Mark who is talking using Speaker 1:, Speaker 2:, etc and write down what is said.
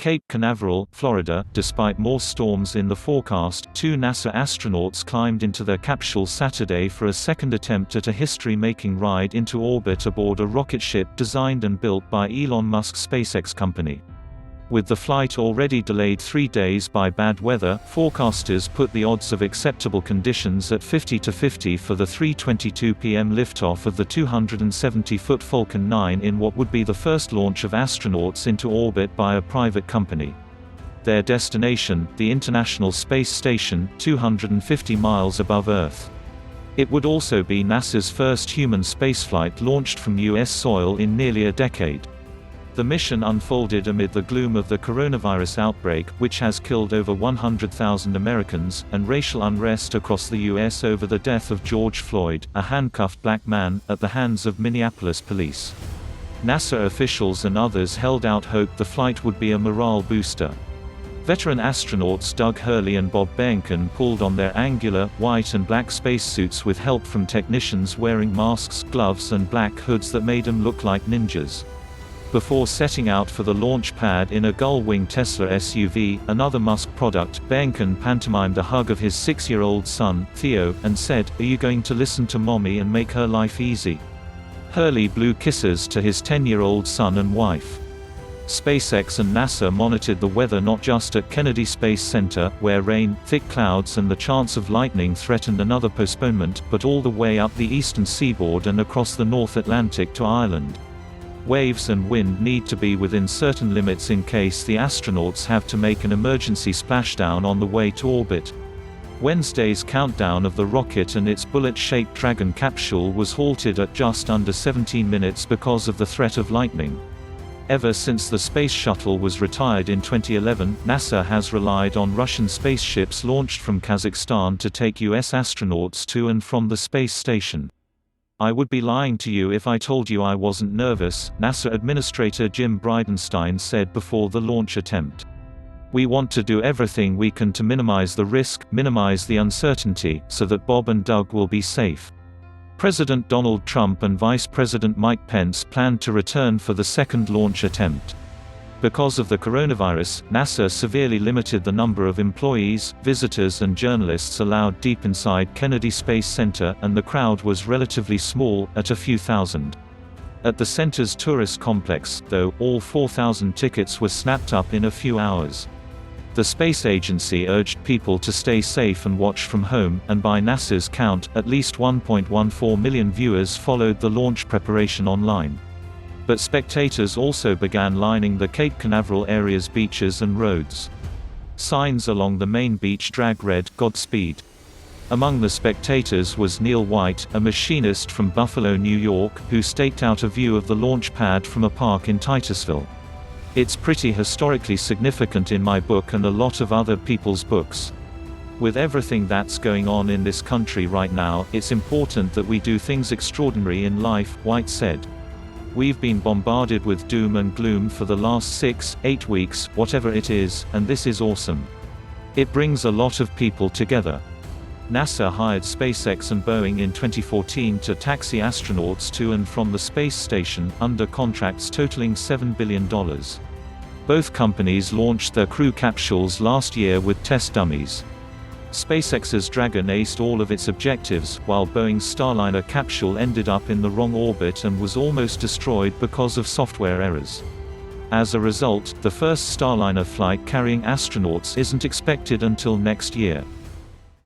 Speaker 1: Cape Canaveral, Florida. Despite more storms in the forecast, 2 NASA astronauts climbed into their capsule Saturday for a second attempt at a history-making ride into orbit aboard a rocket ship designed and built by Elon Musk's SpaceX company. With the flight already delayed 3 days by bad weather, forecasters put the odds of acceptable conditions at 50-50 for the 3:22 p.m. liftoff of the 270-foot Falcon 9 in what would be the first launch of astronauts into orbit by a private company. Their destination, the International Space Station, 250 miles above Earth. It would also be NASA's first human spaceflight launched from U.S. soil in nearly a decade. The mission unfolded amid the gloom of the coronavirus outbreak, which has killed over 100,000 Americans, and racial unrest across the U.S. over the death of George Floyd, a handcuffed black man, at the hands of Minneapolis police. NASA officials and others held out hope the flight would be a morale booster. Veteran astronauts Doug Hurley and Bob Behnken pulled on their angular, white and black spacesuits with help from technicians wearing masks, gloves and black hoods that made them look like ninjas. Before setting out for the launch pad in a gull-wing Tesla SUV, another Musk product, Behnken pantomimed a hug of his 6-year-old son, Theo, and said, "Are you going to listen to mommy and make her life easy?" Hurley blew kisses to his 10-year-old son and wife. SpaceX and NASA monitored the weather not just at Kennedy Space Center, where rain, thick clouds and the chance of lightning threatened another postponement, but all the way up the eastern seaboard and across the North Atlantic to Ireland. Waves and wind need to be within certain limits in case the astronauts have to make an emergency splashdown on the way to orbit. Wednesday's countdown of the rocket and its bullet-shaped Dragon capsule was halted at just under 17 minutes because of the threat of lightning. Ever since the Space Shuttle was retired in 2011, NASA has relied on Russian spaceships launched from Kazakhstan to take U.S. astronauts to and from the space station. "I would be lying to you if I told you I wasn't nervous," NASA Administrator Jim Bridenstine said before the launch attempt. "We want to do everything we can to minimize the risk, minimize the uncertainty, so that Bob and Doug will be safe." President Donald Trump and Vice President Mike Pence planned to return for the second launch attempt. Because of the coronavirus, NASA severely limited the number of employees, visitors and journalists allowed deep inside Kennedy Space Center, and the crowd was relatively small, at a few thousand. At the center's tourist complex, though, all 4,000 tickets were snapped up in a few hours. The space agency urged people to stay safe and watch from home, and by NASA's count, at least 1.14 million viewers followed the launch preparation online. But spectators also began lining the Cape Canaveral area's beaches and roads. Signs along the main beach drag read, "Godspeed." Among the spectators was Neil White, a machinist from Buffalo, New York, who staked out a view of the launch pad from a park in Titusville. "It's pretty historically significant in my book and a lot of other people's books. With everything that's going on in this country right now, it's important that we do things extraordinary in life," White said. "We've been bombarded with doom and gloom for the last 6-8 weeks, whatever it is, and this is awesome. It brings a lot of people together." NASA hired SpaceX and Boeing in 2014 to taxi astronauts to and from the space station, under contracts totaling $7 billion. Both companies launched their crew capsules last year with test dummies. SpaceX's Dragon aced all of its objectives, while Boeing's Starliner capsule ended up in the wrong orbit and was almost destroyed because of software errors. As a result, the first Starliner flight carrying astronauts isn't expected until next year.